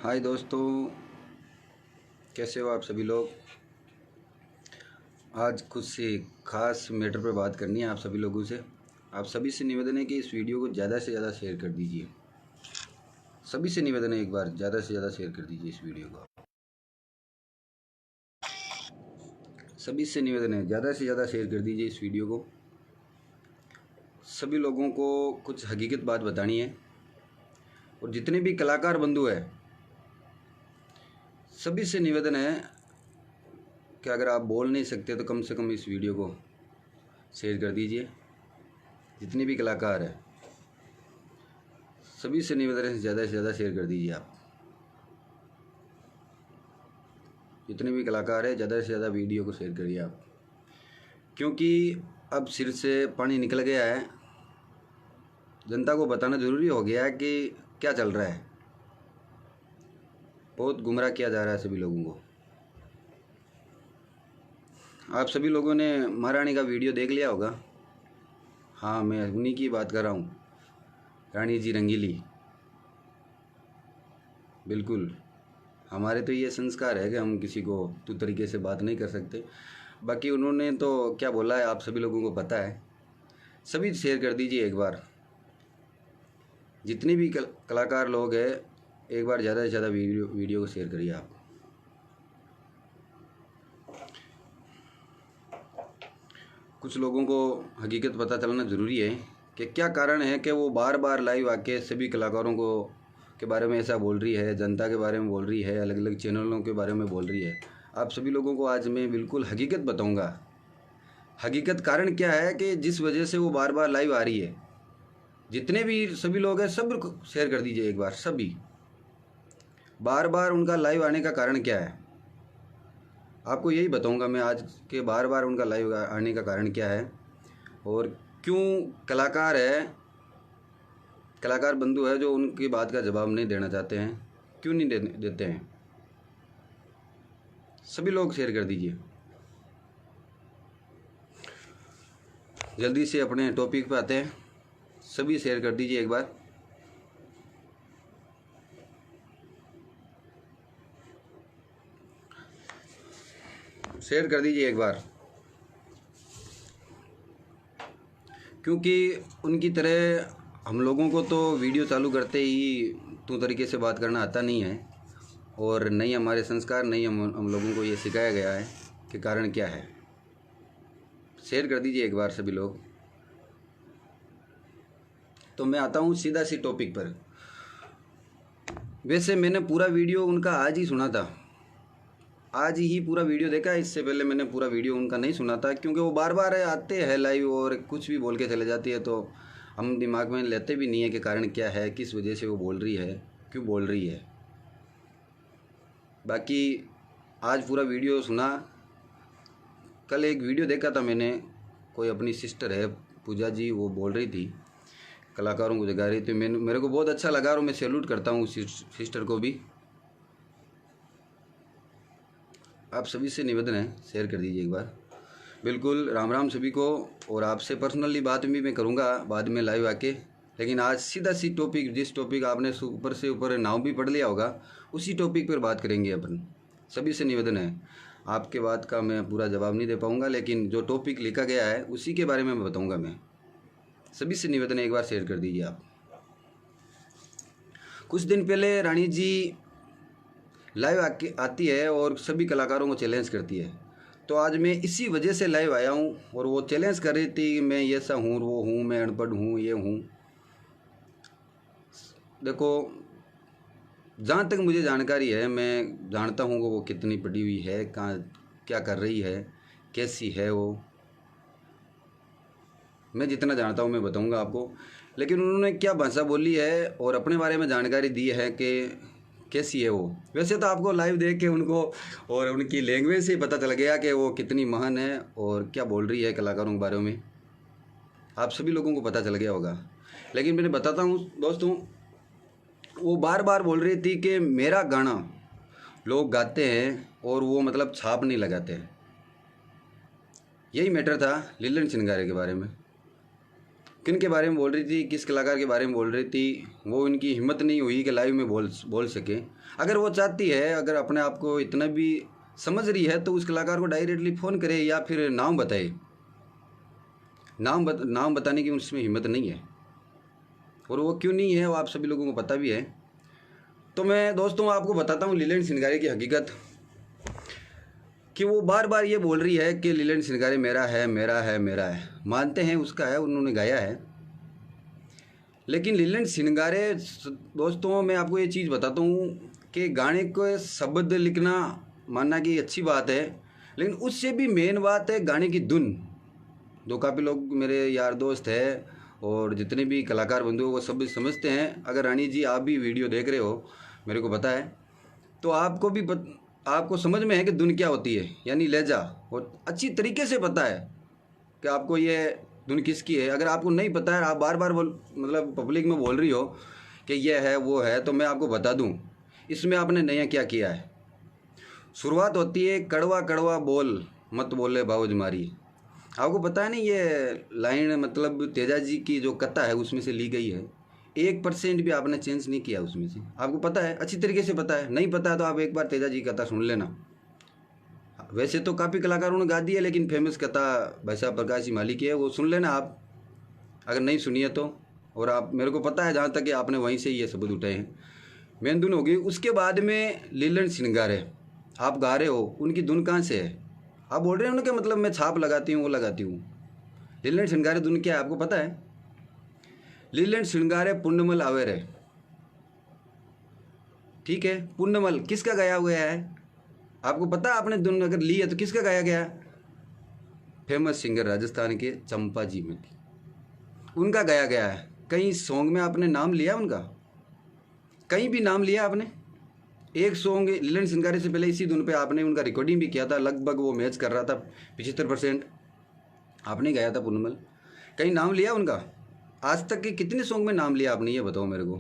हाय दोस्तों, कैसे हो आप सभी लोग। आज कुछ ख़ास मैटर पर बात करनी है आप सभी लोगों से। आप सभी से निवेदन है कि इस वीडियो को ज़्यादा से ज़्यादा शेयर कर दीजिए। सभी से निवेदन है, एक बार ज़्यादा से ज़्यादा शेयर कर दीजिए इस वीडियो को। सभी से निवेदन है, ज़्यादा से ज़्यादा शेयर कर दीजिए इस वीडियो को। सभी लोगों को कुछ हकीकत बात बतानी है, और जितने भी कलाकार बंधु हैं सभी से निवेदन है कि अगर आप बोल नहीं सकते तो कम से कम इस वीडियो को शेयर कर दीजिए। जितने भी कलाकार हैं सभी से निवेदन है, ज़्यादा से ज़्यादा शेयर कर दीजिए आप। जितने भी कलाकार हैं ज़्यादा से ज़्यादा वीडियो को शेयर करिए आप, क्योंकि अब सिर से पानी निकल गया है। जनता को बताना ज़रूरी हो गया है कि क्या चल रहा है। बहुत गुमराह किया जा रहा है सभी लोगों को। आप सभी लोगों ने महारानी का वीडियो देख लिया होगा। हाँ, मैं उन्हीं की बात कर रहा हूँ, रानी जी रंगीली। बिल्कुल, हमारे तो ये संस्कार है कि हम किसी को तू तरीके से बात नहीं कर सकते। बाकी उन्होंने तो क्या बोला है आप सभी लोगों को पता है। सभी शेयर कर दीजिए एक बार। जितने भी कलाकार लोग हैं एक बार ज़्यादा से ज़्यादा वीडियो को शेयर करिए आप। कुछ लोगों को हकीकत पता चलना ज़रूरी है कि क्या कारण है कि वो बार बार लाइव आके सभी कलाकारों को के बारे में ऐसा बोल रही है, जनता के बारे में बोल रही है, अलग अलग चैनलों के बारे में बोल रही है। आप सभी लोगों को आज मैं बिल्कुल हकीकत बताऊंगा। हकीकत कारण क्या है कि जिस वजह से वो बार बार लाइव आ रही है। जितने भी सभी लोग हैं सब शेयर कर दीजिए एक बार। सभी बार बार उनका लाइव आने का कारण क्या है आपको यही बताऊंगा मैं आज के बार बार उनका लाइव आने का कारण क्या है, और क्यों कलाकार बंधु है जो उनकी बात का जवाब नहीं देना चाहते हैं, क्यों नहीं देते हैं। सभी लोग शेयर कर दीजिए। जल्दी से अपने टॉपिक पे आते हैं। सभी शेयर कर दीजिए एक बार। शेयर कर दीजिए एक बार, क्योंकि उनकी तरह हम लोगों को तो वीडियो चालू करते ही तू तरीके से बात करना आता नहीं है, और नहीं हमारे संस्कार, नहीं हम लोगों को ये सिखाया गया है कि कारण क्या है। शेयर कर दीजिए एक बार सभी लोग। तो मैं आता हूँ सीधा सी टॉपिक पर। वैसे मैंने पूरा वीडियो उनका आज ही सुना था, आज ही पूरा वीडियो देखा। इससे पहले मैंने पूरा वीडियो उनका नहीं सुना था, क्योंकि वो बार बार आते हैं लाइव और कुछ भी बोल के चले जाती है, तो हम दिमाग में लेते भी नहीं है कि कारण क्या है, किस वजह से वो बोल रही है, क्यों बोल रही है। बाकी आज पूरा वीडियो सुना। कल एक वीडियो देखा था मैंने, कोई अपनी सिस्टर है पूजा जी, वो बोल रही थी, कलाकारों को जगा रही थी। मेरे को बहुत अच्छा लगा और मैं सैल्यूट करता हूँ उस सिस्टर को भी। आप सभी से निवेदन है शेयर कर दीजिए एक बार। बिल्कुल, राम राम सभी को। और आपसे पर्सनली बात भी मैं करूँगा बाद में लाइव आके, लेकिन आज सीधा सी टॉपिक, जिस टॉपिक आपने ऊपर से ऊपर नाम भी पढ़ लिया होगा, उसी टॉपिक पर बात करेंगे अपन। सभी से निवेदन है, आपके बात का मैं पूरा जवाब नहीं दे पाऊँगा, लेकिन जो टॉपिक लिखा गया है उसी के बारे में बताऊँगा मैं। सभी से निवेदन है एक बार शेयर कर दीजिए आप। कुछ दिन पहले रानी जी लाइव आती है और सभी कलाकारों को चैलेंज करती है, तो आज मैं इसी वजह से लाइव आया हूँ। और वो चैलेंज कर रही थी मैं ऐसा हूँ, वो हूँ, मैं अनपढ़ हूँ, ये हूँ। देखो, जहाँ तक मुझे जानकारी है, मैं जानता हूँ कि वो कितनी पढ़ी हुई है, कहाँ क्या कर रही है, कैसी है वो। मैं जितना जानता हूँ मैं बताऊँगा आपको। लेकिन उन्होंने क्या भाषा बोली है और अपने बारे में जानकारी दी है कि कैसी है वो। वैसे तो आपको लाइव देख के उनको और उनकी लैंग्वेज से ही पता चल गया कि वो कितनी महान है और क्या बोल रही है कलाकारों के बारे में। आप सभी लोगों को पता चल गया होगा। लेकिन मैंने बताता हूँ दोस्तों, वो बार बार बोल रही थी कि मेरा गाना लोग गाते हैं और वो मतलब छाप नहीं लगाते हैं। यही मैटर था लीलन चिनगारे के बारे में। किन के बारे में बोल रही थी, किस कलाकार के बारे में बोल रही थी, वो इनकी हिम्मत नहीं हुई कि लाइव में बोल सके। अगर वो चाहती है, अगर अपने आप को इतना भी समझ रही है, तो उस कलाकार को डायरेक्टली फ़ोन करे या फिर नाम बताए। नाम बताने की उसमें हिम्मत नहीं है, और वो क्यों नहीं है वो आप सभी लोगों को पता भी है। तो मैं दोस्तों आपको बताता हूँ लीलैंड सिंगारे की हकीकत, कि वो बार बार ये बोल रही है कि लीलैंड सिंगारे मेरा है, मेरा है, मेरा है। मानते हैं उसका है, उन्होंने गाया है, लेकिन लीलैंड सिंगारे दोस्तों मैं आपको ये चीज़ बताता हूँ कि गाने को शब्द लिखना मानना कि अच्छी बात है, लेकिन उससे भी मेन बात है गाने की धुन। जो काफ़ी लोग मेरे यार दोस्त हैं और जितने भी कलाकार बंधु वो सब समझते हैं। अगर रानी जी आप भी वीडियो देख रहे हो, मेरे को पता है, तो आपको समझ में है कि धुन क्या होती है, यानी लहजा, और अच्छी तरीके से पता है कि आपको ये धुन किसकी है। अगर आपको नहीं पता है, आप बार बार मतलब पब्लिक में बोल रही हो कि ये है वो है, तो मैं आपको बता दूं इसमें आपने नया क्या किया है। शुरुआत होती है कड़वा कड़वा बोल मत बोले बाबूज मारी। आपको पता है नहीं, ये लाइन मतलब तेजा जी की जो कथा है उसमें से ली गई है। 1% भी आपने चेंज नहीं किया उसमें से, आपको पता है, अच्छी तरीके से पता है। नहीं पता है तो आप एक बार तेजा जी की कथा सुन लेना। वैसे तो काफ़ी कलाकारों ने गा दी है, लेकिन फेमस कथा भाई साहब प्रकाश जी माली की है, वो सुन लेना आप अगर नहीं सुनी है तो। और आप, मेरे को पता है जहाँ तक कि आपने वहीं से ये सबूत उठाए हैं। मेन धुन होगी, उसके बाद में लीलैंड सिंगारे आप गा रहे हो, उनकी धुन कहाँ से है? आप बोल रहे हो ना कि मतलब मैं छाप लगाती हूँ, वो लगाती हूँ। लीलैंड सिंगारे धुन क्या है आपको पता है? लीलैंड सिंगारे पुण्यमल आवेरे, ठीक है। पुण्यमल किसका गाया हुआ है आपको पता है? आपने धुन अगर ली है तो किसका गाया गया? फेमस सिंगर राजस्थान के चंपा जी में, उनका गाया गया है। कहीं सॉन्ग में आपने नाम लिया उनका? कहीं भी नाम लिया आपने? एक सॉन्ग लीलैंड सिंगारे से पहले इसी धुन पे आपने उनका रिकॉर्डिंग भी किया था, लगभग वो मैच कर रहा था, 75% आपने गाया था पुण्यमल। कहीं नाम लिया उनका? आज तक के कितने सॉन्ग में नाम लिया आपने, ये बताओ मेरे को।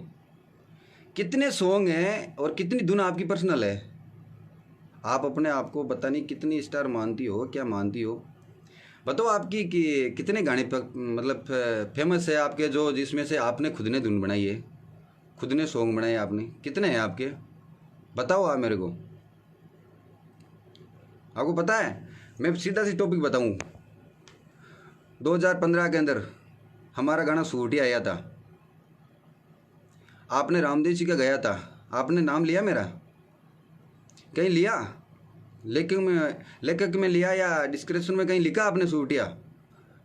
कितने सॉन्ग हैं और कितनी धुन आपकी पर्सनल है? आप अपने आप को पता नहीं कितनी स्टार मानती हो, क्या मानती हो, बताओ। आपकी कि कितने गाने मतलब फेमस है आपके, जो जिसमें से आपने खुद ने धुन बनाई है, खुद ने सॉन्ग बनाए आपने, कितने हैं आपके? बताओ आप मेरे को, आपको पता है? मैं सीधा सी टॉपिक बताऊं, 2015 के अंदर हमारा गाना सूटी आया था, आपने रामदेव जी का गाया था, आपने नाम लिया मेरा? कहीं लिया? लेखक में लिया या डिस्क्रिप्शन में कहीं लिखा आपने सूटिया?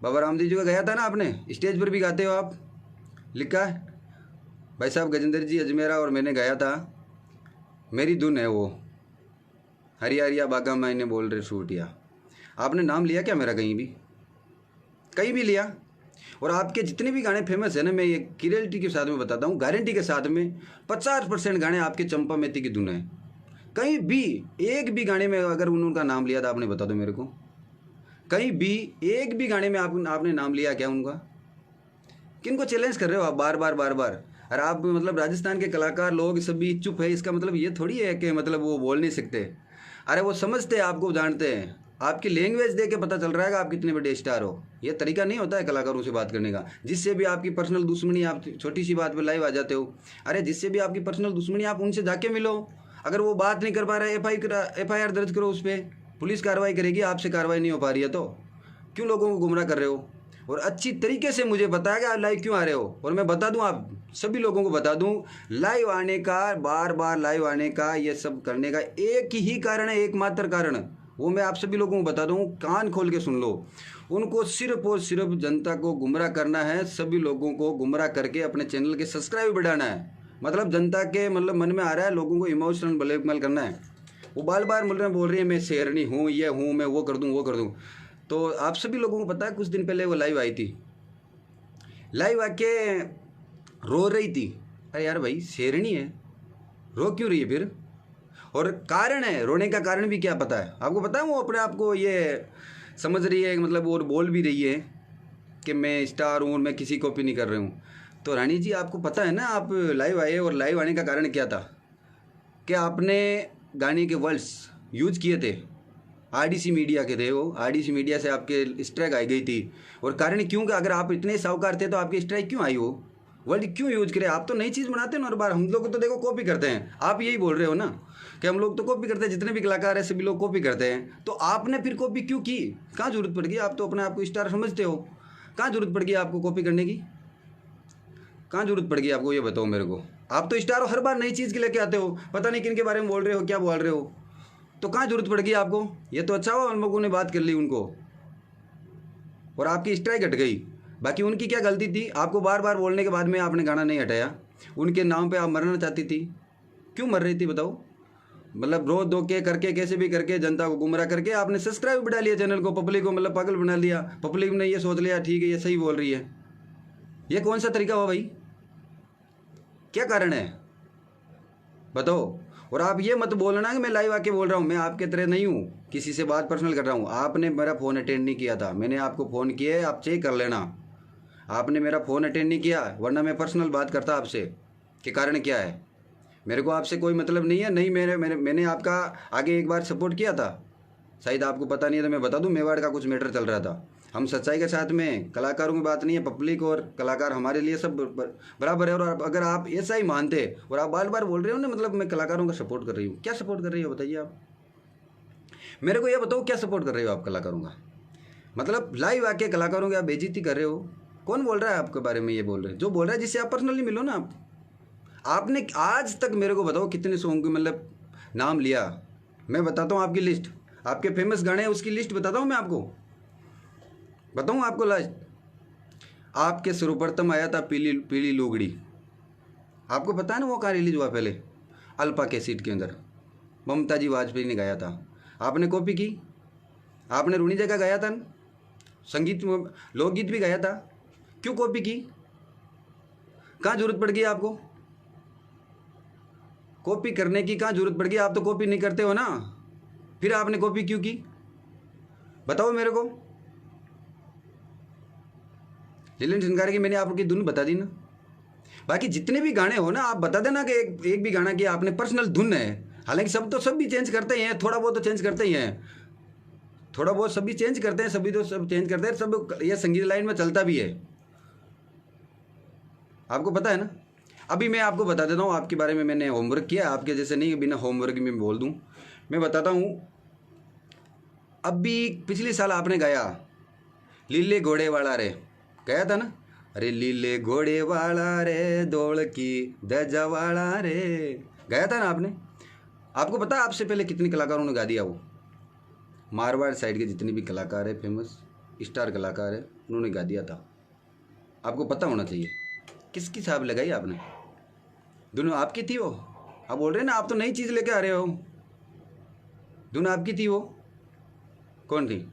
बाबा रामदेव जी का गाया था ना आपने, स्टेज पर भी गाते हो आप, लिखा है? भाई साहब गजेंद्र जी अजमेरा और मैंने गाया था, मेरी धुन है वो, हरिया हरिया बागा मैंने बोल रहे सूटिया। आपने नाम लिया क्या मेरा कहीं भी? कहीं भी लिया? और आपके जितने भी गाने फेमस है ना, मैं ये क्लियरिटी के साथ में बताता हूँ, गारंटी के साथ में, 50% गाने आपके चंपा मेथी की धुन है। कहीं भी एक भी गाने में अगर उनका नाम लिया था आपने, बता दो मेरे को। कहीं भी एक भी गाने में आपने नाम लिया क्या उनका? किनको चैलेंज कर रहे हो आप बार बार बार बार? अरे आप मतलब राजस्थान के कलाकार लोग सभी चुप है, इसका मतलब ये थोड़ी है कि मतलब वो बोल नहीं सकते। अरे वो समझते हैं, आपको जानते हैं, आपकी लैंग्वेज देख के पता चल रहा है कि आप कितने बड़े स्टार हो। ये तरीका नहीं होता है कलाकारों से बात करने का। जिससे भी आपकी पर्सनल दुश्मनी, आप छोटी सी बात पर लाइव आ जाते हो। अरे जिससे भी आपकी पर्सनल दुश्मनी, आप उनसे जाके मिलो। अगर वो बात नहीं कर पा रहा है, FIR दर्ज करो उस पर, पुलिस कार्रवाई करेगी। आपसे कार्रवाई नहीं हो पा रही है तो क्यों लोगों को गुमराह कर रहे हो? और अच्छी तरीके से मुझे बताया कि आप लाइव क्यों आ रहे हो। और मैं बता दूं, आप सभी लोगों को बता दूं, लाइव आने का, बार बार लाइव आने का, ये सब करने का एक ही कारण है, एकमात्र कारण, वो मैं आप सभी लोगों को बता दूं, कान खोल के सुन लो। उनको सिर्फ और सिर्फ जनता को गुमराह करना है, सभी लोगों को गुमराह करके अपने चैनल के सब्सक्राइब बढ़ाना है। मतलब जनता के मतलब मन में आ रहा है, लोगों को इमोशनल ब्लैकमेल करना है। वो बार बार बोल रही है मैं शेरनी हूँ, ये हूँ, मैं वो कर दूँ, वो कर दूँ। तो आप सभी लोगों को पता है, कुछ दिन पहले वो लाइव आई थी, लाइव आके रो रही थी। अरे यार भाई, शेरनी है, रो क्यों रही है फिर? और कारण है, रोने का कारण भी क्या पता है आपको? पता है वो अपने आप को ये समझ रही है, मतलब और बोल भी रही है कि मैं स्टार हूँ और मैं किसी कॉपी नहीं कर रही हूँ। तो रानी जी आपको पता है ना, आप लाइव आए, और लाइव आने का कारण क्या था कि आपने गाने के वर्ड्स यूज किए थे, आरडीसी मीडिया के थे हो, आरडीसी मीडिया से आपके स्ट्राइक आई गई थी। और कारण क्यों कि अगर आप इतने साहूकार थे तो आपकी स्ट्राइक क्यों आई हो, वर्ड क्यों यूज करे? आप तो नई चीज़ बनाते हो ना हर बार, हम लोग तो देखो कॉपी करते हैं। आप यही बोल रहे हो ना कि हम लोग तो कॉपी करते हैं, जितने भी कलाकार हैं सभी लोग कॉपी करते हैं। तो आपने फिर कॉपी क्यों की? कहाँ जरूरत पड़ गई? आप तो अपने आप को स्टार समझते हो, कहाँ जरूरत पड़ गई आपको कॉपी करने की? कहाँ जरूरत पड़ गई आपको, ये बताओ मेरे को। आप तो स्टार हो, हर बार नई चीज़ के लेके आते हो, पता नहीं किन के बारे में बोल रहे हो, क्या बोल रहे हो, तो कहाँ जरूरत पड़ गई आपको? ये तो अच्छा हुआ हम लोगों ने बात कर ली उनको और आपकी स्ट्राइक हट गई। बाकी उनकी क्या गलती थी? आपको बार बार बोलने के बाद में आपने गाना नहीं हटाया। उनके नाम पे आप मरना चाहती थी, क्यों मर रही थी बताओ? मतलब रोज दो के करके कैसे भी करके जनता को गुमराह करके आपने सब्सक्राइब बढ़ा लिया चैनल को, पब्लिक को मतलब पागल बना लिया। पब्लिक ने ये सोच लिया ठीक है ये सही बोल रही है। ये कौन सा तरीका हुआ भाई? क्या कारण है बताओ? और आप ये मत बोलना कि मैं लाइव आके बोल रहा हूँ, मैं आपके तरह नहीं हूँ, किसी से बात पर्सनल कर रहा हूँ। आपने मेरा फ़ोन अटेंड नहीं किया था, मैंने आपको फ़ोन किया है, आप चेक कर लेना। आपने मेरा फ़ोन अटेंड नहीं किया, वरना मैं पर्सनल बात करता आपसे कि कारण क्या है। मेरे को आपसे कोई मतलब नहीं है। नहीं मैंने आपका आगे एक बार सपोर्ट किया था, शायद आपको पता नहीं है तो मैं बता दूं, मेवाड़ का कुछ मैटर चल रहा था। हम सच्चाई के साथ में, कलाकारों की बात नहीं है, पब्लिक और कलाकार हमारे लिए सब बराबर है। और अगर आप ऐसा ही मानते और आप बार बार बोल रहे हो ना मतलब मैं कलाकारों का सपोर्ट कर रही हूँ, क्या सपोर्ट कर रही हो बताइए आप मेरे को? ये बताओ क्या सपोर्ट कर रही हो आप कलाकारों का? मतलब लाइव आके कलाकारों की आप बेइज्जती कर रहे हो। कौन बोल रहा है आपके बारे में ये बोल रहे हैं? जो बोल रहा है जिससे आप पर्सनली मिलो ना। आपने आज तक मेरे को बताओ कितने सॉन्ग के मतलब नाम लिया? मैं बताता हूँ आपकी लिस्ट, आपके फेमस गाने हैं उसकी लिस्ट बताता हूँ मैं आपको। बताऊँ आपको लास्ट? आपके सर्वप्रथम आया था पीली पीली लोगड़ी, आपको पता है ना वो कहाँ रिलीज हुआ? पहले अल्पा कैसेट के अंदर ममता जी वाजपेयी ने गाया था। आपने कॉपी की, आपने रूनी जगह गाया था, संगीत लोकगीत भी गाया था, क्यों कॉपी की? कहाँ जरूरत पड़ गई आपको कॉपी करने की? कहाँ जरूरत पड़ गई? आप तो कॉपी नहीं करते हो ना, फिर आपने कॉपी क्यों की बताओ मेरे को? लीलन झनकार की मैंने आपकी धुन बता दी ना। बाकी जितने भी गाने हो ना आप बता देना कि एक भी गाना की आपने पर्सनल धुन है। हालांकि सब भी चेंज करते ही हैं, थोड़ा बहुत तो चेंज करते ही हैं, थोड़ा बहुत सभी चेंज करते हैं, सभी तो सब चेंज करते हैं, सब ये संगीत लाइन में चलता भी है, आपको पता है ना। अभी मैं आपको बता देता हूँ आपके बारे में, मैंने होमवर्क किया, आपके जैसे नहीं बिना होमवर्क में बोल दूँ। मैं बताता हूँ, अभी पिछले साल आपने गाया लीले घोड़े वाला रे, गाया था ना? अरे लीले घोड़े वाला रे दौड़ की दजा वाला रे, गाया था ना आपने? आपको पता है आपसे पहले कितने कलाकारों ने गा दिया? वो मारवाड़ साइड के जितने भी कलाकार है, फेमस स्टार कलाकार है, उन्होंने गा दिया था। आपको पता होना चाहिए। किसकी साहब लगाई आपने? दोनों आपकी थी वो। आप बोल रहे हैं ना आप तो नई चीज़ लेके आ रहे हो, दोनों आपकी थी वो। कौन थी?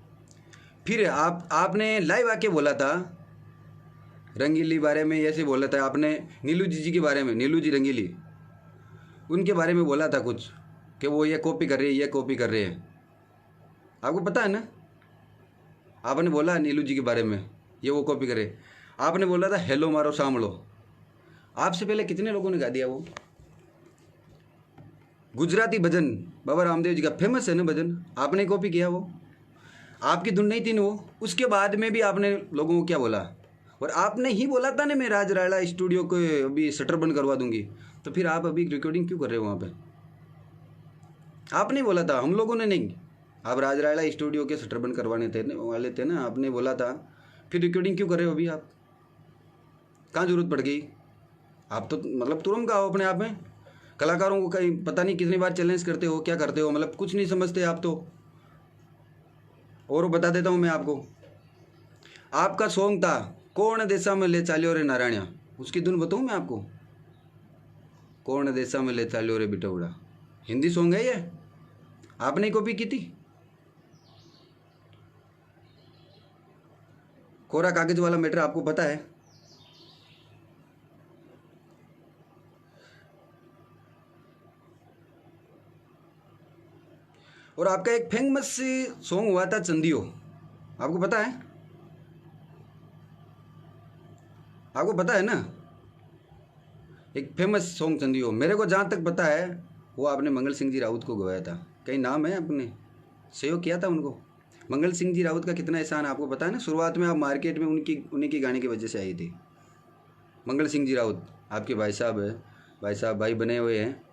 फिर आपने लाइव आके बोला था रंगीली बारे में, ऐसे बोला था आपने नीलू जी के बारे में, नीलू जी रंगीली, उनके बारे में बोला था कुछ कि वो ये कॉपी कर रही है, ये कॉपी कर रहे हैं। आपको पता है ना? आपने बोला नीलू जी के बारे में ये वो कॉपी करे। आपने बोला था हेलो मारो सामलो, आपसे पहले कितने लोगों ने गा दिया वो। गुजराती भजन बाबा रामदेव जी का फेमस है ना भजन, आपने कॉपी किया वो, आपकी धुन नहीं थी ना वो। उसके बाद में भी आपने लोगों को क्या बोला? और आपने ही बोला था ना मैं राज रायला स्टूडियो को अभी शटर बंद करवा दूंगी, तो फिर आप अभी रिकॉर्डिंग क्यों कर रहे हो वहाँ पे? आपने बोला था, हम लोगों ने नहीं। आप राज रायला स्टूडियो के शटर बंद करवाने थे वाले थे ना, आपने बोला था, फिर रिकॉर्डिंग क्यों कर रहे हो अभी आप? कहाँ जरूरत पड़ गई? आप तो मतलब तुरंत गाओ अपने आप में। कलाकारों को कहीं पता नहीं कितनी बार चैलेंज करते हो, क्या करते हो, मतलब कुछ नहीं समझते आप तो। और बता देता हूँ मैं आपको, आपका सॉन्ग था कौन देशा में ले चालियो रे नारायणिया, उसकी धुन बताऊँ मैं आपको? कौन देशा में ले चालियो रे बिटौड़ा, हिंदी सॉन्ग है ये, आपने कॉपी की थी। कोरा कागज वाला मैटर आपको पता है? और आपका एक फेमस सॉन्ग हुआ था चंदियो, आपको पता है? आपको पता है ना? एक फेमस सॉन्ग चंदियो, मेरे को जहाँ तक पता है वो आपने मंगल सिंह जी राउत को गवाया था। कहीं नाम है अपने? सहयोग किया था उनको। मंगल सिंह जी राउत का कितना एहसान आपको पता है ना। शुरुआत में आप मार्केट में उन्हीं की गाने की वजह से आई थी। मंगल सिंह जी राउत आपके भाई साहब है, भाई बने हुए हैं।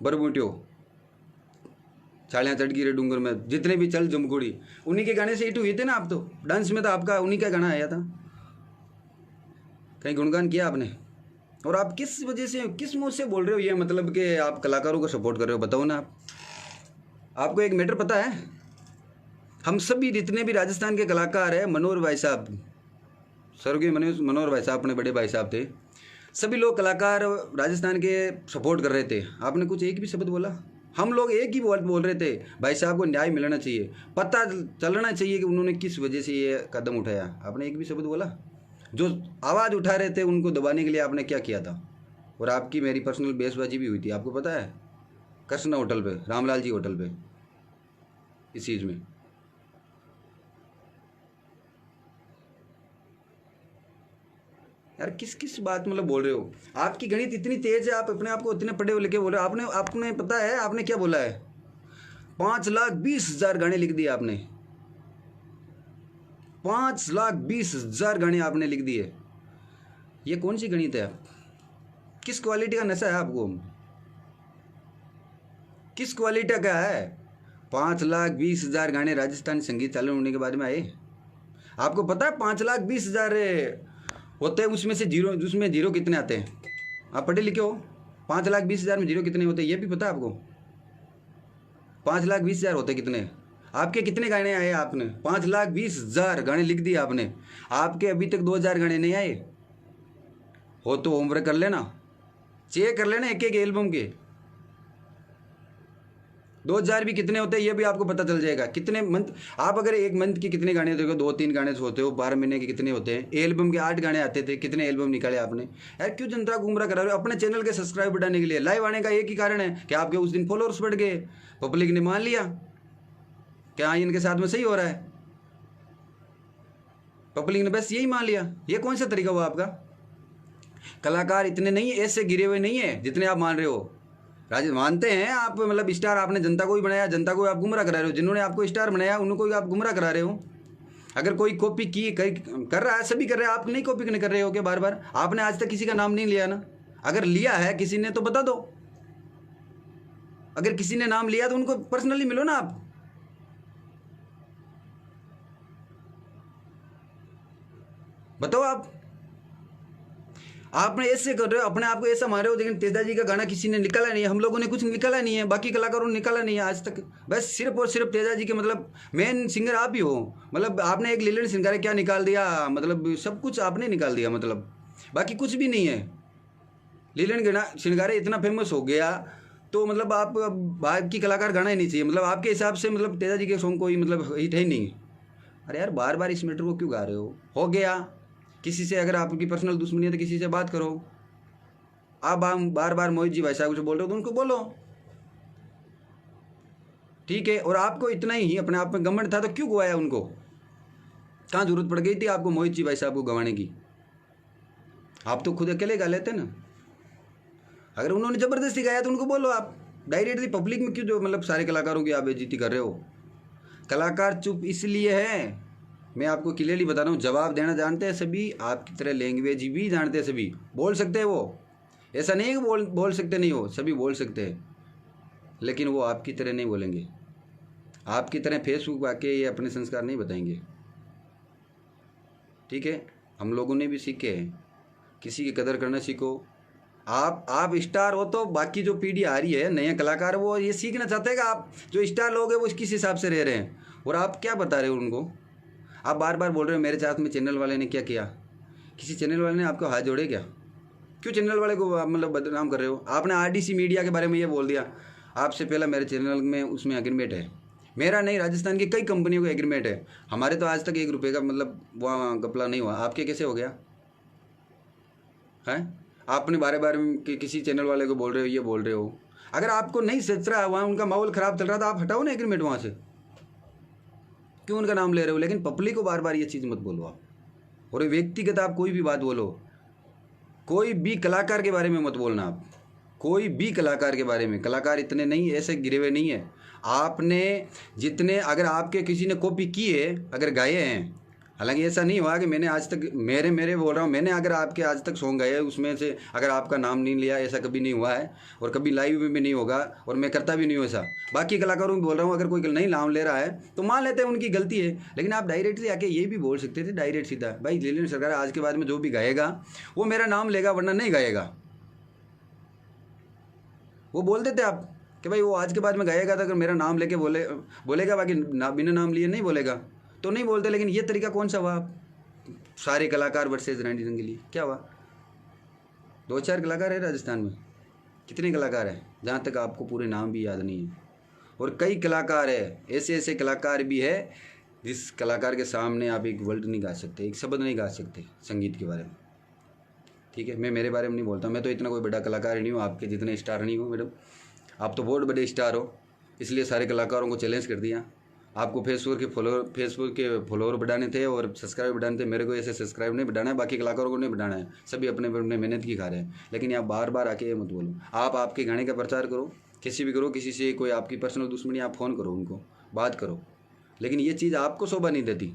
बरबूटियो चालियाँ चढ़ गिरे डूंगर में, जितने भी चल जमकुड़ी, उन्हीं के गाने से हिट हुए थे ना आप। तो डांस में तो आपका उन्हीं का गाना आया था। कहीं गुणगान किया आपने? और आप किस वजह से, किस मुँह से बोल रहे हो ये, मतलब कि आप कलाकारों को सपोर्ट कर रहे हो? बताओ ना आप। आपको एक मैटर पता है, हम सभी जितने भी राजस्थान के कलाकार हैं, मनोहर भाई साहब, स्वर्गीय मनोहर भाई साहब अपने बड़े भाई साहब थे, सभी लोग कलाकार राजस्थान के सपोर्ट कर रहे थे। आपने कुछ एक भी शब्द बोला? हम लोग एक ही बोल रहे थे, भाई साहब को न्याय मिलना चाहिए, पता चलना चाहिए कि उन्होंने किस वजह से ये कदम उठाया। आपने एक भी शब्द बोला? जो आवाज़ उठा रहे थे उनको दबाने के लिए आपने क्या किया था? और आपकी मेरी पर्सनल बेसबाजी भी हुई थी, आपको पता है, कृष्णा होटल पे, रामलाल जी होटल पे, इस चीज़ में। यार किस किस बात मतलब बोल रहे हो? आपकी गणित इतनी तेज है, आप अपने आप को इतने पढ़े लिखे बोल रहे हो। आपने पता है आपने क्या बोला है? 5,20,000 गाने लिख दिए आपने। 5,20,000 गाने आपने लिख दिए। ये कौन सी गणित है? किस क्वालिटी का नशा है आपको? किस क्वालिटी का है? 5,20,000 गाने राजस्थानी संगीत चालू होने के बाद में आए। आपको पता है 5,20,000 होते हैं, उसमें से जीरो कितने आते हैं? आप पढ़े लिखे हो? 5,20,000 में जीरो कितने होते हैं ये भी पता है आपको? 5,20,000 होते कितने? आपके कितने गाने आए? आपने 5,20,000 गाने लिख दिए आपने। आपके अभी तक 2,000 गाने नहीं आए हो तो होमवर्क कर लेना, चेक कर लेना एक एक एल्बम के। 2,000 भी कितने होते हैं ये भी आपको पता चल जाएगा। कितने मंथ, आप अगर एक मंथ के कितने गाने देखो, 2-3 गाने होते हो, 12 महीने के कितने होते हैं? एल्बम के 8 गाने आते थे, कितने एल्बम निकाले आपने? यार क्यों जनता को गुमराह करा रहे हो? अपने चैनल के सब्सक्राइब बढ़ाने के लिए लाइव आने का एक ही कारण है कि आपके उस दिन फॉलोअर्स बढ़ गए, पब्लिक ने मान लिया क्या इनके साथ में सही हो रहा है, पब्लिक ने बस यही मान लिया। ये कौन सा तरीका हुआ आपका? कलाकार इतने नहीं, ऐसे गिरे हुए नहीं है जितने आप मान रहे हो। मानते हैं आप, मतलब स्टार आपने जनता को ही बनाया, जनता को आप गुमराह करा रहे हो। जिन्होंने आपको स्टार बनाया उनको आप गुमराह करा रहे हो। अगर कोई कॉपी कर रहा है, सभी कर रहे हैं, आप नहीं कॉपी नहीं कर रहे हो क्या? बार बार आपने आज तक किसी का नाम नहीं लिया ना। अगर लिया है किसी ने तो बता दो। अगर किसी ने नाम लिया तो उनको पर्सनली मिलो ना आप। बताओ आपने ऐसे कर रहे हो, अपने आप को ऐसा मान रहे हो, लेकिन तेजा जी का गाना किसी ने निकाला नहीं है, हम लोगों ने कुछ निकाला नहीं है, बाकी कलाकारों ने निकाला नहीं है आज तक। बस सिर्फ और सिर्फ तेजा जी के मतलब मेन सिंगर आप ही हो। मतलब आपने एक लीलन सिंगारे क्या निकाल दिया, मतलब सब कुछ आपने निकाल दिया, मतलब बाकी कुछ भी नहीं है। लीलन सिंगारे इतना फेमस हो गया तो मतलब आप बाहर की कलाकार गाना ही नहीं चाहिए, मतलब आपके हिसाब से मतलब तेजा जी के सॉन्ग कोई मतलब हिट है ही नहीं। अरे यार बार बार इस मैटर को क्यों गा रहे हो गया। किसी से अगर आपकी पर्सनल दुश्मनी है तो किसी से बात करो। आप बार बार मोहित जी भाई साहब कुछ बोल रहे हो तो उनको बोलो, ठीक है। और आपको इतना ही अपने आप में घमंड था तो क्यों गवाया उनको? कहाँ जरूरत पड़ गई थी आपको मोहित जी भाई साहब को गंवाने की? आप तो खुद अकेले गा लेते ना। अगर उन्होंने ज़बरदस्ती गाया तो उनको बोलो आप। डायरेक्टली पब्लिक में क्यों जो मतलब सारे कलाकारों की आप बेइज्जती कर रहे हो? कलाकार चुप इसलिए है, मैं आपको क्लियरली बता रहा हूँ, जवाब देना जानते हैं सभी, आपकी तरह लैंग्वेज भी जानते हैं सभी, बोल सकते हैं वो। ऐसा नहीं है कि बोल सकते नहीं हो, सभी बोल सकते हैं, लेकिन वो आपकी तरह नहीं बोलेंगे। आपकी तरह फेसबुक आके ये अपने संस्कार नहीं बताएंगे, ठीक है। हम लोगों ने भी सीखे हैं, किसी की कदर करना सीखो। आप स्टार हो तो बाकी जो पीढ़ी आ रही है, नए कलाकार, वो ये सीखना चाहते हैं कि आप जो स्टार लोग हैं वो किस हिसाब से रह रहे हैं, और आप क्या बता रहे हो उनको? आप बार बार बोल रहे हो मेरे साथ में चैनल वाले ने क्या किया। किसी चैनल वाले ने आपको हाथ जोड़े क्या? क्यों चैनल वाले को आप मतलब बदनाम कर रहे हो? आपने आरडीसी मीडिया के बारे में ये बोल दिया, आपसे पहला मेरे चैनल में उसमें एग्रीमेंट है, मेरा नहीं, राजस्थान की कई कंपनियों का एग्रीमेंट है। हमारे तो आज तक 1 रुपये का मतलब वहाँ घपला नहीं हुआ, आपके कैसे हो गया है? आपने बार बार किसी चैनल वाले को बोल रहे हो, ये बोल रहे हो। अगर आपको नहीं सच रहा, वहाँ उनका माहौल ख़राब चल रहा था, आप हटाओ ना एग्रीमेंट वहाँ से, क्यों उनका नाम ले रहे हो? लेकिन पब्लिक को बार बार ये चीज़ मत बोलो आप। और व्यक्तिगत आप कोई भी बात बोलो, कोई भी कलाकार के बारे में मत बोलना आप, कोई भी कलाकार के बारे में, कलाकार इतने नहीं ऐसे गिरे हुए नहीं है। आपने जितने, अगर आपके किसी ने कॉपी की है, अगर गाए हैं, हालांकि ऐसा नहीं हुआ कि मैंने आज तक, मेरे बोल रहा हूँ, मैंने अगर आपके आज तक सॉन्ग गाए उसमें से अगर आपका नाम नहीं लिया, ऐसा कभी नहीं हुआ है और कभी लाइव में भी नहीं होगा और मैं करता भी नहीं हूँ ऐसा। बाकी कलाकारों में बोल रहा हूँ, अगर कोई नहीं नाम ले रहा है तो मान लेते हैं उनकी गलती है, लेकिन आप डायरेक्टली आके ये भी बोल सकते थे डायरेक्ट सीधा, भाई लीलन सरकार आज के बाद में जो भी गाएगा वो मेरा नाम लेगा वरना नहीं गाएगा। वो बोल देते आप कि भाई वो आज के बाद में गाएगा तो अगर मेरा नाम लेके बोलेगा, बाकी बिना नाम लिए नहीं बोलेगा तो नहीं बोलते। लेकिन ये तरीका कौन सा हुआ? सारे कलाकार वर्सेज रणजी रंगीली, क्या हुआ? 2-4 कलाकार है राजस्थान में, कितने कलाकार हैं जहाँ तक आपको पूरे नाम भी याद नहीं है। और कई कलाकार है, ऐसे ऐसे कलाकार भी है जिस कलाकार के सामने आप एक वर्ड नहीं गा सकते, एक शब्द नहीं गा सकते संगीत के बारे में। ठीक है, मैं मेरे बारे में नहीं बोलता, मैं तो इतना कोई बड़ा कलाकार नहीं हूँ, आपके जितने स्टार नहीं हूँ मैडम। आप तो बहुत बड़े स्टार हो, इसलिए सारे कलाकारों को चैलेंज कर दिया। आपको फेसबुक के फॉलोअर बढ़ाने थे और सब्सक्राइब बढ़ाने थे, मेरे को ऐसे सब्सक्राइब नहीं बढ़ाना है, बाकी कलाकारों को नहीं बढ़ाना है, सभी अपने अपने मेहनत की खा रहे हैं। लेकिन आप बार बार आके ये मत बोलो, आप आपके गाने का प्रचार करो, किसी भी करो, किसी से कोई आपकी पर्सनल दुश्मनी, आप फ़ोन करो उनको, बात करो, लेकिन ये चीज़ आपको शोभा नहीं देती।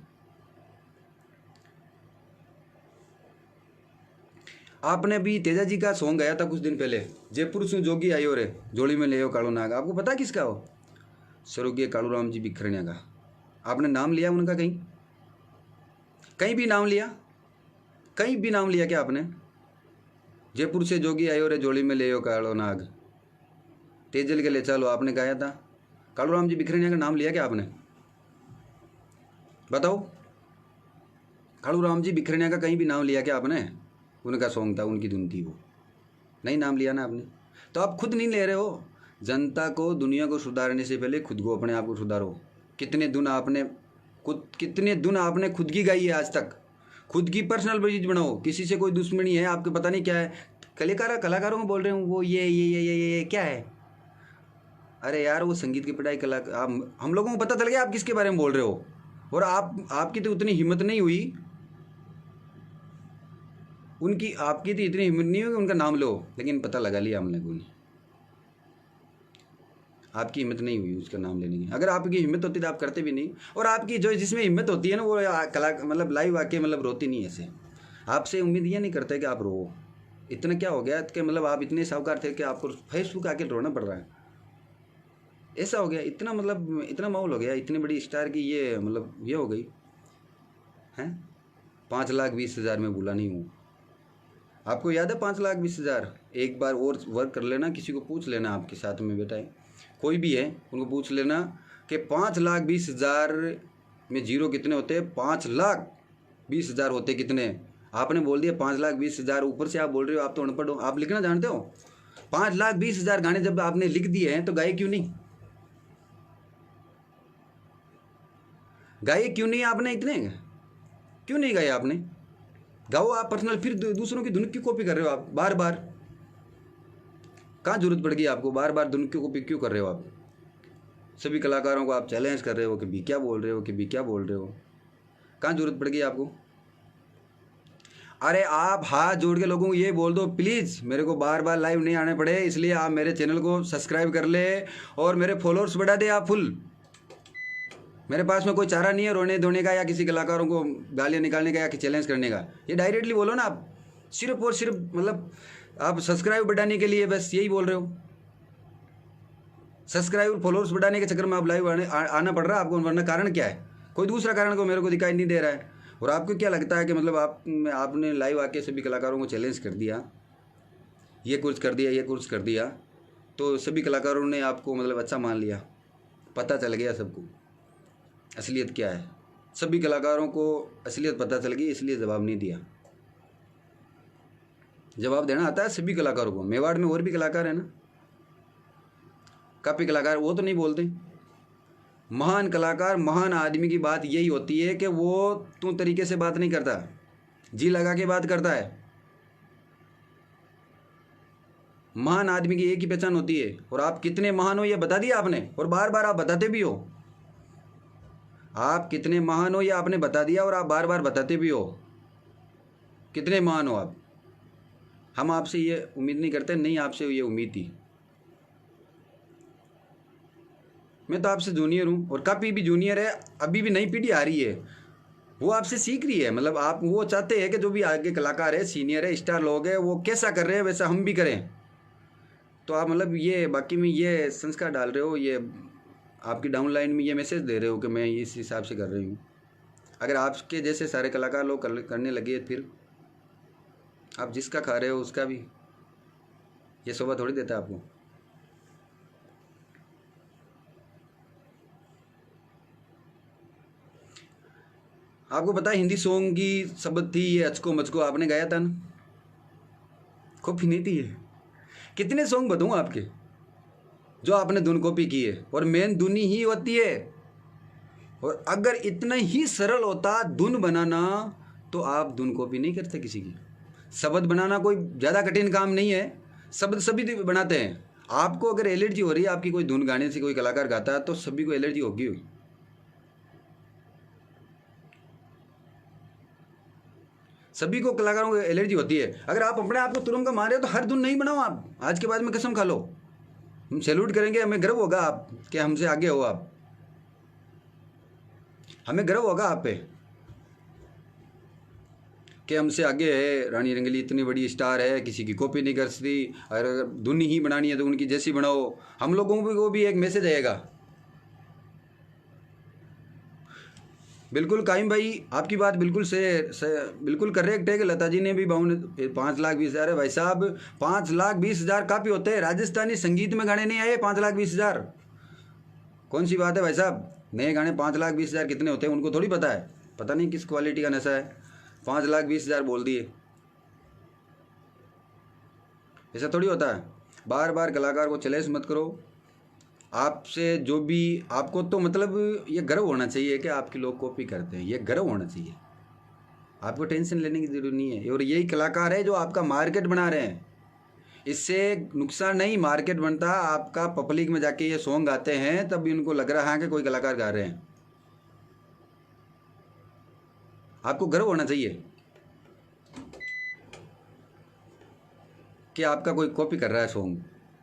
आपने भी तेजा जी का सॉन्ग गाया था कुछ दिन पहले, जयपुर से जोगी आयो रे जोड़ी में ले कालू नाग, आपको पता किसका हो? स्वर्गीय कालूराम जी बिखरनिया का। आपने नाम लिया उनका कहीं? कहीं भी नाम लिया? कहीं भी नाम लिया क्या आपने? जयपुर से जोगी आयो रे जोड़ी में ले कालो नाग, तेजल के ले चलो, आपने गाया था। कालूराम जी बिखरनिया का नाम लिया क्या आपने? बताओ, कालूराम जी बिखरनिया का कहीं भी नाम लिया क्या आपने? उनका सॉन्ग था, उनकी धुन थी, वो नहीं नाम लिया ना आपने। तो आप खुद नहीं ले रहे हो। जनता को, दुनिया को सुधारने से पहले खुद को, अपने आप को सुधारो। कितने धुन आपने खुद की गाई है आज तक, खुद की पर्सनल चीज बनाओ। किसी से कोई दुश्मनी है आपको पता नहीं क्या है, कलाकारों को बोल रहे हूँ वो ये क्या है? अरे यार, वो संगीत की पढ़ाई हम लोगों को पता चल गया आप किसके बारे में बोल रहे हो। और आपकी तो उतनी हिम्मत नहीं हुई, आपकी तो इतनी हिम्मत नहीं हुई कि उनका नाम लो, लेकिन पता लगा लिया हम लोगों ने। आपकी हिम्मत नहीं हुई उसका नाम लेने की। अगर आपकी हिम्मत होती तो आप करते भी नहीं। और आपकी जो जिसमें हिम्मत होती है ना, वो मतलब लाइव आके मतलब रोती नहीं ऐसे। आपसे उम्मीद ये नहीं करता कि आप रो। इतना क्या हो गया कि मतलब आप इतने साहूकार थे कि आपको फेसबुक आके रोना पड़ रहा है, ऐसा हो गया? इतना मतलब इतना माहौल हो गया, इतनी बड़ी स्टार की ये मतलब ये हो गई हैं। 5,20,000 में भूला नहीं हूँ। आपको याद है 5,20,000? एक बार और वर्क कर लेना, किसी को पूछ लेना, आपके साथ में बैठा है कोई भी है, उनको पूछ लेना कि 5,20,000 में जीरो कितने होते हैं, 5,20,000 होते कितने? आपने बोल दिया 5,20,000, ऊपर से आप बोल रहे हो आप तो अनपढ़ हो, आप लिखना जानते हो? 5,20,000 गाने जब आपने लिख दिए हैं तो गाए क्यों नहीं? गाए क्यों नहीं आपने? इतने क्यों नहीं गाए आपने? गाओ आप पर्सनल, फिर दूसरों की धुन की कॉपी कर रहे हो आप बार बार। कहाँ जरूरत पड़ गई आपको बार बार धुन की कॉपी क्यों कर रहे हो आप? सभी कलाकारों को आप चैलेंज कर रहे हो कि भी क्या बोल रहे हो, कि भी क्या बोल रहे हो। कहाँ जरूरत पड़ गई आपको? अरे आप हाथ जोड़ के लोगों को ये बोल दो, प्लीज़ मेरे को बार बार लाइव नहीं आने पड़े, इसलिए आप मेरे चैनल को सब्सक्राइब कर ले और मेरे फॉलोअर्स बढ़ा दे आप फुल। मेरे पास में कोई चारा नहीं है रोने धोने का या किसी कलाकारों को गालियाँ निकालने का या चैलेंज करने का। ये डायरेक्टली बोलो ना आप, सिर्फ और सिर्फ मतलब आप सब्सक्राइब बढ़ाने के लिए बस यही बोल रहे हो। सब्सक्राइब और फॉलोअर्स बढ़ाने के चक्कर में आप लाइव आना पड़ रहा है आपको, वरना कारण क्या है? कोई दूसरा कारण को मेरे को दिखाई नहीं दे रहा है। और आपको क्या लगता है कि मतलब आपने लाइव आके सभी कलाकारों को चैलेंज कर दिया, ये कोर्स कर दिया, ये कोर्स कर दिया, तो सभी कलाकारों ने आपको मतलब अच्छा मान लिया, पता चल गया सबको असलियत क्या है। सभी कलाकारों को असलियत पता चल गई, इसलिए जवाब नहीं दिया। जवाब देना आता है सभी कलाकारों को। मेवाड़ में और भी कलाकार है ना, काफ़ी कलाकार, वो तो नहीं बोलते। महान कलाकार, महान आदमी की बात यही होती है कि वो तू तरीके से बात नहीं करता, जी लगा के बात करता है। महान आदमी की एक ही पहचान होती है। और आप कितने महान हो ये बता दिया आपने, और बार बार आप बताते भी हो। आप कितने महान हो ये आपने बता दिया और आप बार बार बताते भी हो कितने महान हो आप। हम आपसे ये उम्मीद नहीं करते, नहीं आपसे ये उम्मीद थी। मैं तो आपसे जूनियर हूँ और काफ़ी भी जूनियर है, अभी भी नई पीढ़ी आ रही है, वो आपसे सीख रही है। मतलब आप वो चाहते हैं कि जो भी आगे कलाकार है, सीनियर है, स्टार लोग हैं, वो कैसा कर रहे हैं वैसा हम भी करें। तो आप मतलब ये बाकी में ये संस्कार डाल रहे हो, ये आपकी डाउन लाइन में ये मैसेज दे रहे हो कि मैं इस हिसाब से कर रही हूँ। अगर आपके जैसे सारे कलाकार लोग करने लगे, फिर आप जिसका खा रहे हो उसका भी ये शोभा थोड़ी देता है आपको। आपको पता है हिंदी सॉन्ग की शब्द थी ये अचको मचको, आपने गाया था ना, कॉपी नहीं थी ये। कितने सॉन्ग बताऊँ आपके जो आपने धुन कॉपी की है, और मेन धुन ही होती है। और अगर इतना ही सरल होता धुन बनाना तो आप धुन कॉपी नहीं करते किसी की। शब्द बनाना कोई ज़्यादा कठिन काम नहीं है, शब्द सभी बनाते हैं। आपको अगर एलर्जी हो रही है आपकी कोई धुन गाने से, कोई कलाकार गाता है तो सभी को एलर्जी होगी। सभी को कलाकारों को एलर्जी होती है। अगर आप अपने आप को तुरंत का मारे हो तो हर धुन नहीं बनाओ आप, आज के बाद में कसम खा लो, हम सैल्यूट करेंगे, हमें गर्व होगा आप कि हमसे आगे हो आप, हमें गर्व होगा आप पे कि हमसे आगे है। रानी रंगीली इतनी बड़ी स्टार है, किसी की कॉपी नहीं कर सकती, अगर धुन ही बनानी है तो उनकी जैसी बनाओ। हम लोगों को भी एक मैसेज आएगा। बिल्कुल काइम भाई, आपकी बात बिल्कुल से बिल्कुल करेक्ट है कि लता जी ने भी 5,20,000 है भाई साहब। 5,20,000 काफ़ी होते हैं, राजस्थानी संगीत में गाने नहीं आए 5,20,000, कौन सी बात है भाई साहब। नए गाने 5,20,000 कितने होते हैं उनको थोड़ी पता है, पता नहीं किस क्वालिटी का नशा है, 5,20,000 बोल दिए, ऐसा थोड़ी होता है। बार बार कलाकार को चैलेंज मत करो। आपसे जो भी, आपको तो मतलब ये गर्व होना चाहिए कि आपके लोग कॉपी करते हैं, ये गर्व होना चाहिए, आपको टेंशन लेने की जरूरत नहीं है। और यही कलाकार है जो आपका मार्केट बना रहे हैं, इससे नुकसान नहीं, मार्केट बनता। आपका पब्लिक में जाके ये सॉन्ग गाते हैं तब इनको लग रहा है कि कोई कलाकार गा रहे हैं, आपको गर्व होना चाहिए कि आपका कोई कॉपी कर रहा है सॉन्ग।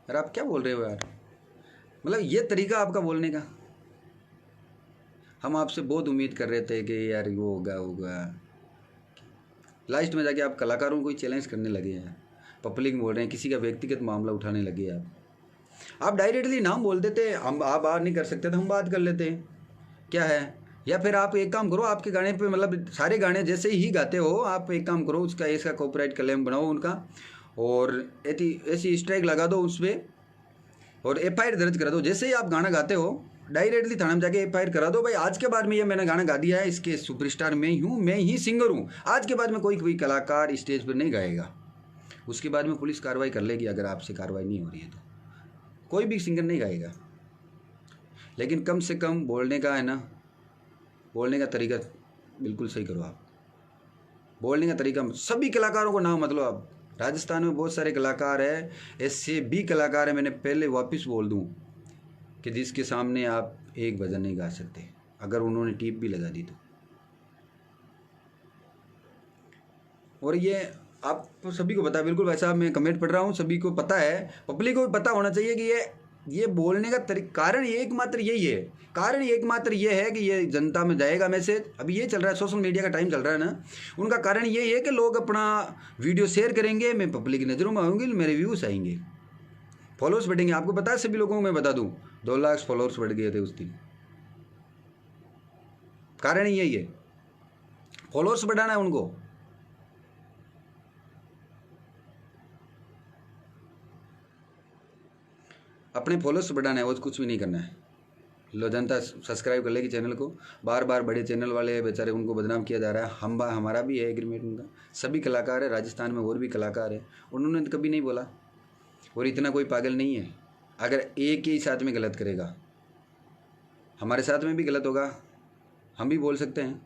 यार आप क्या बोल रहे हो यार, मतलब ये तरीका आपका बोलने का। हम आपसे बहुत उम्मीद कर रहे थे कि यार वो होगा, लास्ट में जाके आप कलाकारों को ही चैलेंज करने लगे हैं, पब्लिक बोल रहे हैं, किसी का व्यक्तिगत मामला उठाने लगे आप डायरेक्टली नाम बोल देते, हम आप बात नहीं कर सकते तो हम बात कर लेते हैं, क्या है। या फिर आप एक काम करो, आपके गाने पे मतलब सारे गाने जैसे ही गाते हो, आप एक काम करो, उसका इसका कॉपीराइट क्लेम बनाओ उनका, और ऐसी स्ट्राइक लगा दो उस पर, और FIR दर्ज करा दो। जैसे ही आप गाना गाते हो डायरेक्टली थाना में जाके FIR करा दो, भाई आज के बाद में ये मैंने गाना गा दिया है, इसके सुपरस्टार मैं ही हूँ, मैं ही सिंगर हूँ, आज के बाद में कोई कलाकार स्टेज पर नहीं गाएगा। उसके बाद में पुलिस कार्रवाई कर लेगी, अगर आपसे कार्रवाई नहीं हो रही है तो कोई भी सिंगर नहीं गाएगा। लेकिन कम से कम बोलने का है ना, बोलने का तरीका बिल्कुल सही करो आप, बोलने का तरीका। सभी कलाकारों को नाम मतलब आप, राजस्थान में बहुत सारे कलाकार हैं, ऐसे भी कलाकार हैं, मैंने पहले वापस बोल दूं कि जिसके सामने आप एक भजन नहीं गा सकते अगर उन्होंने टीप भी लगा दी तो। और ये आप सभी को पता है, बिल्कुल भाई साहब मैं कमेंट पढ़ रहा हूँ, सभी को पता है, पब्लिक को भी पता होना चाहिए कि ये बोलने का कारण ये एकमात्र यही है, कारण ये एकमात्र ये है कि ये जनता में जाएगा मैसेज। अभी ये चल रहा है, सोशल मीडिया का टाइम चल रहा है ना, उनका कारण ये है कि लोग अपना वीडियो शेयर करेंगे, मैं पब्लिक की नज़रों में आऊँगी, मेरे व्यूज़ आएंगे, फॉलोअर्स बढ़ेंगे। आपको पता है सभी लोगों को मैं बता दूँ 2 लाख फॉलोअर्स बढ़ गए थे उस दिन, कारण यही है, फॉलोअर्स बढ़ाना है उनको। अपने फॉलोअर्स बढ़ाना है, वो कुछ भी नहीं करना है। लो जनता सब्सक्राइब कर लेगी चैनल को, बार बार बड़े चैनल वाले बेचारे उनको बदनाम किया जा रहा है। हमारा भी है एग्रीमेंट उनका, सभी कलाकार है राजस्थान में और भी कलाकार है, उन्होंने तो कभी नहीं बोला, और इतना कोई पागल नहीं है। अगर एक ही साथ में गलत करेगा, हमारे साथ में भी गलत होगा, हम भी बोल सकते हैं।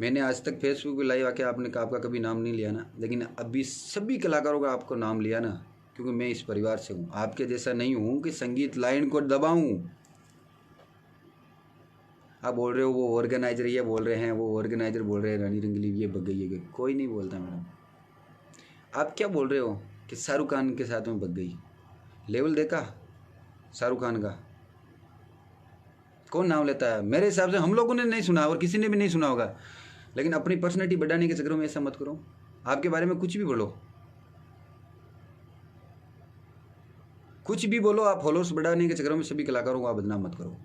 मैंने आज तक फेसबुक पे लाइव आके आपका कभी नाम नहीं लिया ना, लेकिन अभी सभी कलाकारों का आपको नाम लिया ना, क्योंकि मैं इस परिवार से हूँ, आपके जैसा नहीं हूँ कि संगीत लाइन को दबाऊँ। आप बोल रहे हो वो ऑर्गेनाइजर ये बोल रहे हैं, वो ऑर्गेनाइजर बोल रहे हैं रानी रंगीली ये बग गई है, कोई नहीं बोलता मैडम। आप क्या बोल रहे हो कि शाहरुख खान के साथ में बग गई? लेवल देखा शाहरुख खान का? कौन नाम लेता है? मेरे हिसाब से हम लोगों ने नहीं सुना और किसी ने भी नहीं सुना होगा, लेकिन अपनी पर्सनैलिटी बढ़ाने के चक्करों में ऐसा मत करो। आपके बारे में कुछ भी बोलो, कुछ भी बोलो, आप फॉलोअर्स बढ़ाने के चक्करों में सभी कलाकारों को आप बदनाम मत करो।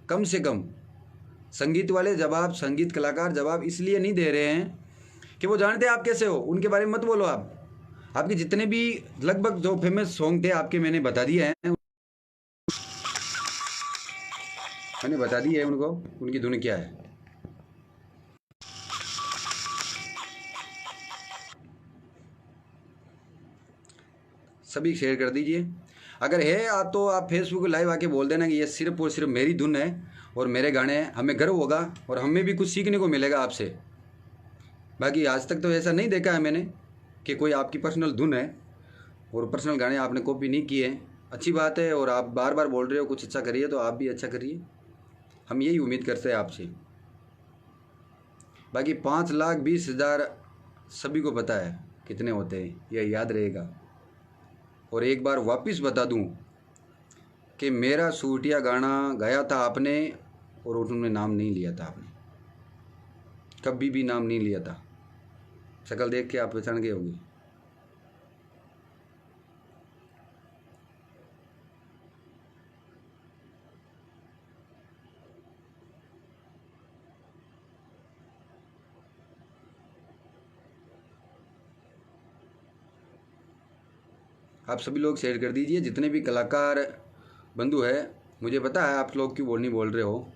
कम से कम संगीत वाले जवाब, संगीत कलाकार जवाब इसलिए नहीं दे रहे हैं कि वो जानते हैं आप कैसे हो, उनके बारे में मत बोलो। आप आपके जितने भी लगभग जो फेमस सॉन्ग थे आपके मैंने बता दिए हैं, मैंने बता दी है उनको, उनकी धुन क्या है। सभी शेयर कर दीजिए। अगर है तो आप फेसबुक लाइव आके बोल देना कि ये सिर्फ और सिर्फ मेरी धुन है और मेरे गाने हैं, हमें गर्व होगा और हमें भी कुछ सीखने को मिलेगा आपसे। बाकी आज तक तो ऐसा नहीं देखा है मैंने कि कोई आपकी पर्सनल धुन है और पर्सनल गाने आपने कॉपी नहीं किए। अच्छी बात है, और आप बार बार बोल रहे हो कुछ अच्छा करिए, तो आप भी अच्छा करिए, हम यही उम्मीद करते हैं आपसे। बाकी 5,20,000 सभी को पता है कितने होते हैं, यह याद रहेगा। और एक बार वापस बता दूं कि मेरा सूटिया गाना गाया था आपने और उन्होंने नाम नहीं लिया था, आपने कभी भी नाम नहीं लिया था। शक्ल देख के आप पहचान गए होंगे। आप सभी लोग शेयर कर दीजिए, जितने भी कलाकार बंधु है। मुझे पता है आप लोग क्यों नहीं बोल रहे हो,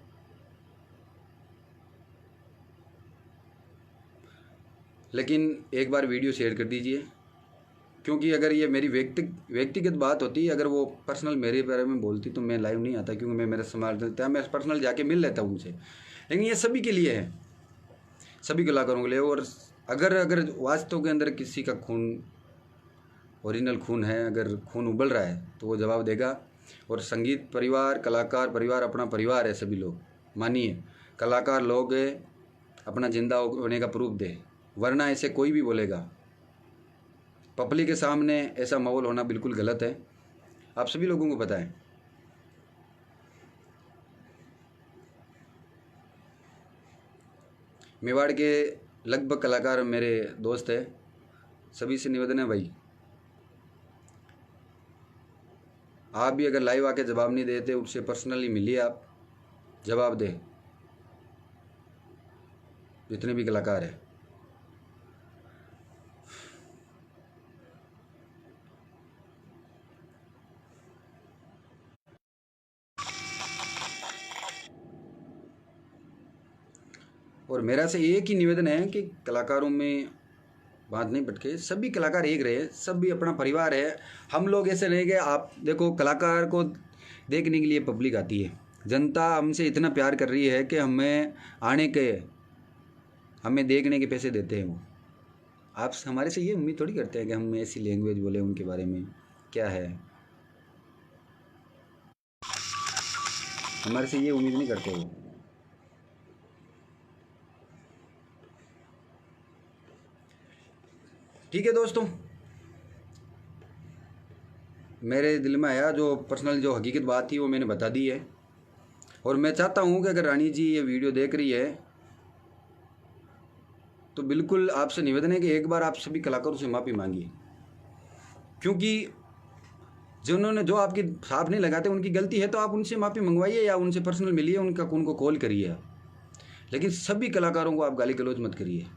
लेकिन एक बार वीडियो शेयर कर दीजिए, क्योंकि अगर ये मेरी व्यक्तिगत बात होती, अगर वो पर्सनल मेरे बारे में बोलती तो मैं लाइव नहीं आता, क्योंकि मैं मेरा संभाल देता, मैं पर्सनल जाके मिल लेता हूँ उनसे। लेकिन ये सभी के लिए है, सभी कलाकारों के लिए। और अगर वास्तव के अंदर किसी का खून, ओरिजिनल खून है, अगर खून उबल रहा है तो वो जवाब देगा। और संगीत परिवार, कलाकार परिवार अपना परिवार है सभी लोग, मानिए। कलाकार लोग अपना जिंदा होने का प्रूफ दे, वरना ऐसे कोई भी बोलेगा। पब्लिक के सामने ऐसा माहौल होना बिल्कुल गलत है, आप सभी लोगों को पता है। मेवाड़ के लगभग कलाकार मेरे दोस्त हैं, सभी से निवेदन है भाई, आप भी अगर लाइव आके जवाब नहीं देते, उससे पर्सनली मिलिए, आप जवाब दे, जितने भी कलाकार हैं। और मेरा से एक ही निवेदन है कि कलाकारों में बात नहीं भटके, सभी कलाकार एक रहे, सभी अपना परिवार है। हम लोग ऐसे नहीं कि आप देखो, कलाकार को देखने के लिए पब्लिक आती है, जनता हमसे इतना प्यार कर रही है कि हमें देखने के पैसे देते हैं वो। आप हमारे से ये उम्मीद थोड़ी करते हैं कि हम ऐसी लैंग्वेज बोले उनके बारे में, क्या है, हमारे से ये उम्मीद नहीं करते वो। ठीक है दोस्तों, मेरे दिल में आया, जो पर्सनल जो हकीकत बात थी वो मैंने बता दी है। और मैं चाहता हूँ कि अगर रानी जी ये वीडियो देख रही है तो बिल्कुल आपसे निवेदन है कि एक बार आप सभी कलाकारों से माफ़ी मांगिए, क्योंकि जो आपकी साफ नहीं लगाते उनकी गलती है, तो आप उनसे माफ़ी मंगवाइए या उनसे पर्सनल मिलिए, उनको कॉल करिए आप। लेकिन सभी कलाकारों को आप गाली गलौज मत करिए,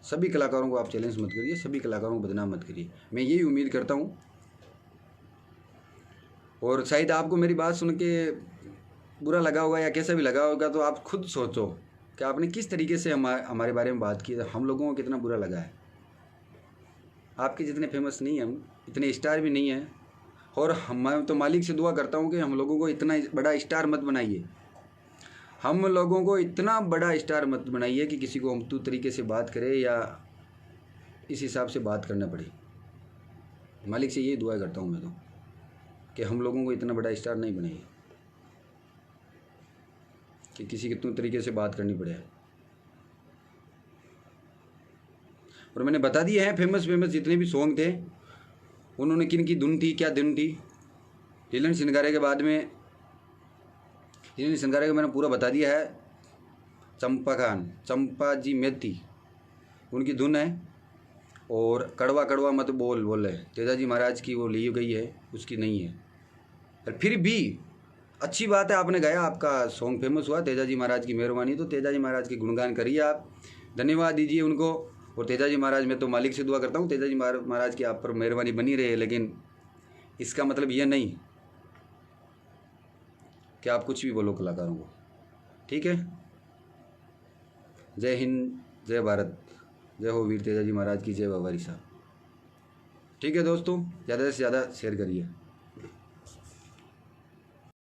सभी कलाकारों को आप चैलेंज मत करिए, सभी कलाकारों को बदनाम मत करिए। मैं यही उम्मीद करता हूँ। और शायद आपको मेरी बात सुन के बुरा लगा होगा या कैसा भी लगा होगा, तो आप खुद सोचो कि आपने किस तरीके से हमारे बारे में बात की, हम लोगों को कितना बुरा लगा है। आपके जितने फेमस नहीं हैं हम, इतने स्टार भी नहीं हैं, और मैं तो मालिक से दुआ करता हूँ कि हम लोगों को इतना बड़ा स्टार मत बनाइए, हम लोगों को इतना बड़ा स्टार मत बनाइए कि किसी को हम तू तरीके से बात करे या इस हिसाब से बात करना पड़े। मालिक से यही दुआ करता हूँ मैं तो, कि हम लोगों को इतना बड़ा स्टार नहीं बनाइए कि किसी के तू तरीके से बात करनी पड़े। और मैंने बता दिए हैं फेमस जितने भी सॉन्ग थे, उन्होंने किन की धुन थी, क्या धुन थी। लीलन सिंगारे के बाद में, लीलन सिंगारे का मैंने पूरा बता दिया है। चंपा खान, चंपा जी मेथी, उनकी धुन है। और कड़वा कड़वा मत बोल बोले, तेजाजी महाराज की वो ली गई है, उसकी नहीं है। और फिर भी अच्छी बात है, आपने गाया, आपका सॉन्ग फेमस हुआ, तेजाजी महाराज की मेहरबानी। तो तेजाजी महाराज की गुणगान करिए आप, धन्यवाद दीजिए उनको। और तेजाजी महाराज, मैं तो मालिक से दुआ करता हूँ तेजाजी महाराज की आप पर मेहरबानी बनी रहे, लेकिन इसका मतलब यह नहीं कि आप कुछ भी बोलो कलाकारों को, ठीक है। जय हिंद, जय भारत, जय हो वीर तेजाजी महाराज की, जय बाबा साहब। ठीक है दोस्तों, ज़्यादा से ज़्यादा शेयर करिए।